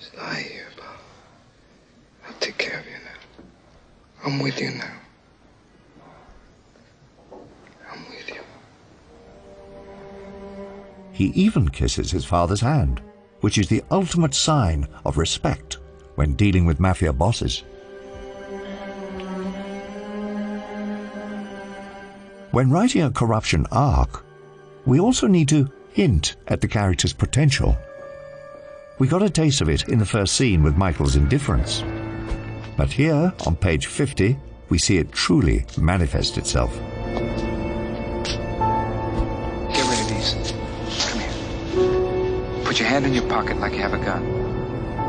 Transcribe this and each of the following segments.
Just lie here, Bob. I'll take care of you now. I'm with you now. I'm with you. He even kisses his father's hand, which is the ultimate sign of respect when dealing with mafia bosses. When writing a corruption arc, we also need to hint at the character's potential. We got a taste of it in the first scene with Michael's indifference. But here, on page 50, we see it truly manifest itself. Get rid of these. Come here. Put your hand in your pocket like you have a gun.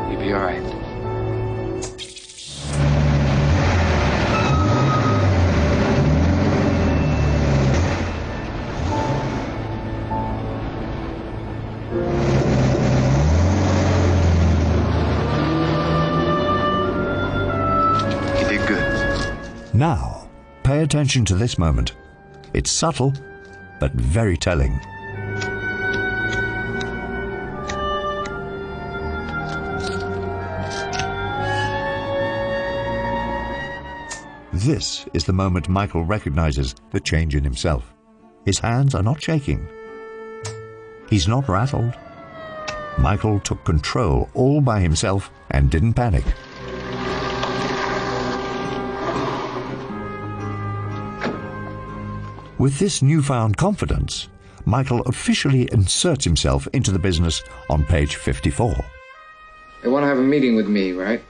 You'll be all right. Now, pay attention to this moment. It's subtle, but very telling. This is the moment Michael recognizes the change in himself. His hands are not shaking. He's not rattled. Michael took control all by himself and didn't panic. With this newfound confidence, Michael officially inserts himself into the business on page 54. They want to have a meeting with me, right?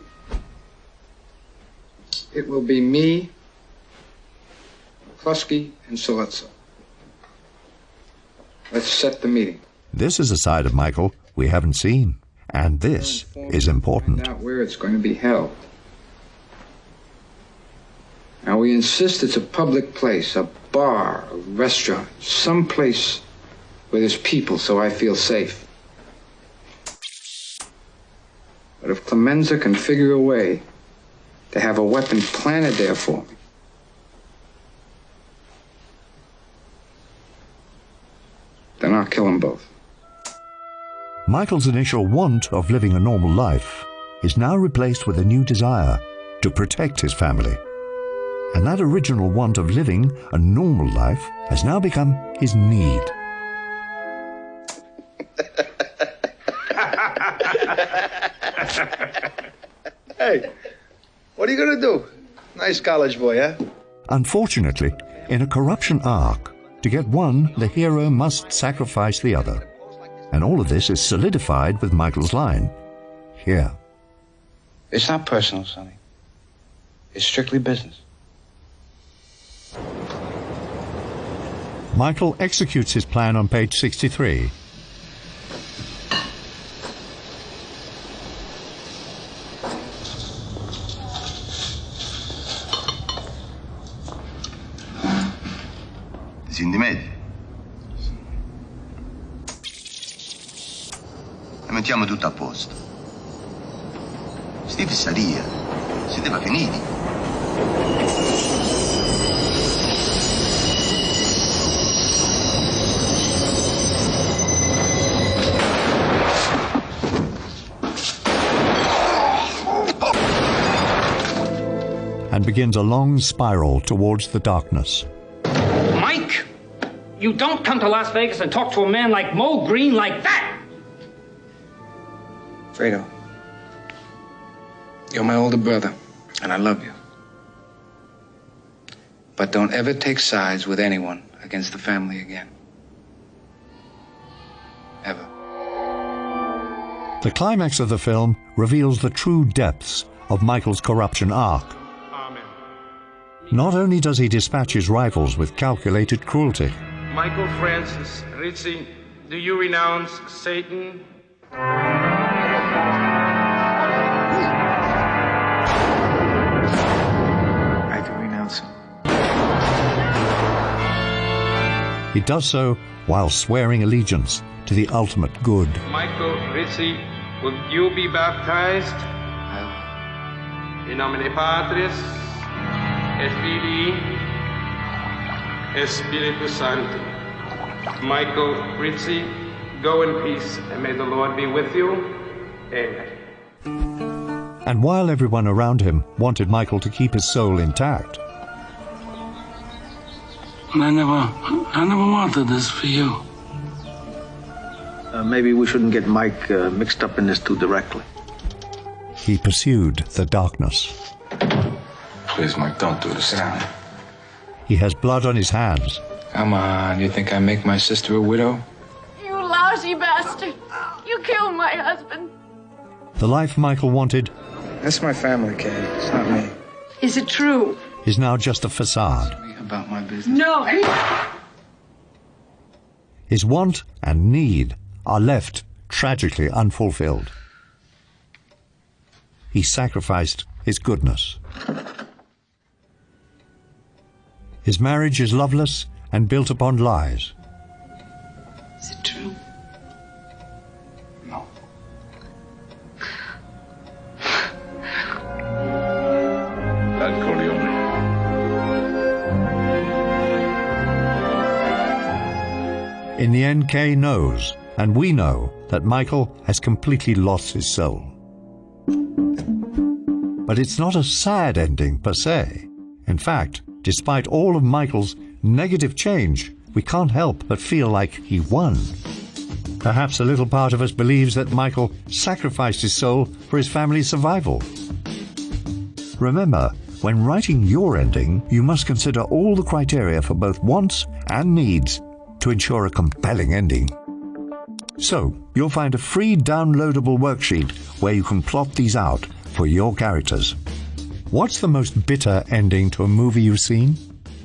It will be me, McCluskey, and Solezzo. Let's set the meeting. This is a side of Michael we haven't seen, and this is important. Find out where it's going to be held. Now, we insist it's a public place, a bar, a restaurant, some place where there's people so I feel safe. But if Clemenza can figure a way to have a weapon planted there for me, then I'll kill them both. Michael's initial want of living a normal life is now replaced with a new desire to protect his family. And that original want of living a normal life has now become his need. Hey, what are you going to do? Nice college boy, huh? Unfortunately, in a corruption arc, to get one, the hero must sacrifice the other. And all of this is solidified with Michael's line, here. It's not personal, Sonny. It's strictly business. Michael executes his plan on page 63. Ti senti meglio? E mettiamo tutto a posto. Sti fissaria, siete finiti. And begins a long spiral towards the darkness. Mike, you don't come to Las Vegas and talk to a man like Mo Green like that! Fredo, you're my older brother, and I love you. But don't ever take sides with anyone against the family again. Ever. The climax of the film reveals the true depths of Michael's corruption arc. Not only does he dispatch his rivals with calculated cruelty. Michael Francis Rizzi, do you renounce Satan? I do renounce him. He does so while swearing allegiance to the ultimate good. Michael Rizzi, will you be baptized? In nomine Patris, et Filii, et Spiritus Sancti. Michael Rizzi, go in peace, and may the Lord be with you. Amen. And while everyone around him wanted Michael to keep his soul intact, I never wanted this for you. Maybe we shouldn't get Mike mixed up in this too directly. he pursued the darkness. Please, Mike, don't do this now. He has blood on his hands. Come on, you think I make my sister a widow? You lousy bastard! You killed my husband! The life Michael wanted That's my family, Kay. It's not me. Is it true? is now just a facade. About my business. No! His want and need are left tragically unfulfilled. He sacrificed his goodness. His marriage is loveless and built upon lies. Is it true? No. That Corleone. In the end, Kay knows, and we know, that Michael has completely lost his soul. But it's not a sad ending per se. In fact, despite all of Michael's negative change, we can't help but feel like he won. Perhaps a little part of us believes that Michael sacrificed his soul for his family's survival. Remember, when writing your ending, you must consider all the criteria for both wants and needs to ensure a compelling ending. So, you'll find a free downloadable worksheet where you can plot these out for your characters. What's the most bitter ending to a movie you've seen?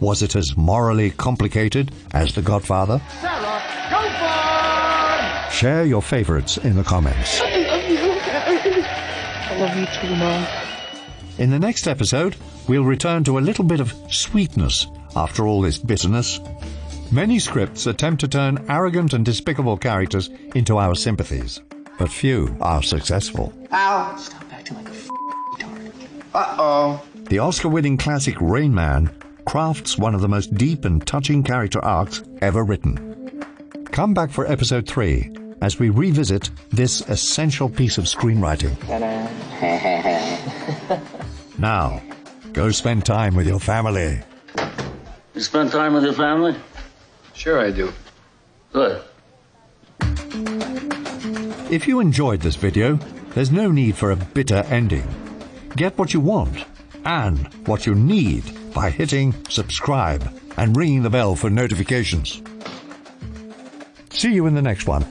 Was it as morally complicated as The Godfather? Sarah, go for! Share your favorites in the comments. I love you, Harry. I love you too, Mom. In the next episode, we'll return to a little bit of sweetness after all this bitterness. Many scripts attempt to turn arrogant and despicable characters into our sympathies, but few are successful. Ow! Stop acting like a retard. Uh-oh. The Oscar-winning classic Rain Man crafts one of the most deep and touching character arcs ever written. Come back for episode 3 as we revisit this essential piece of screenwriting. Now, go spend time with your family. You spend time with your family? Sure I do. Good. If you enjoyed this video, there's no need for a bitter ending. Get what you want and what you need by hitting subscribe and ringing the bell for notifications. See you in the next one.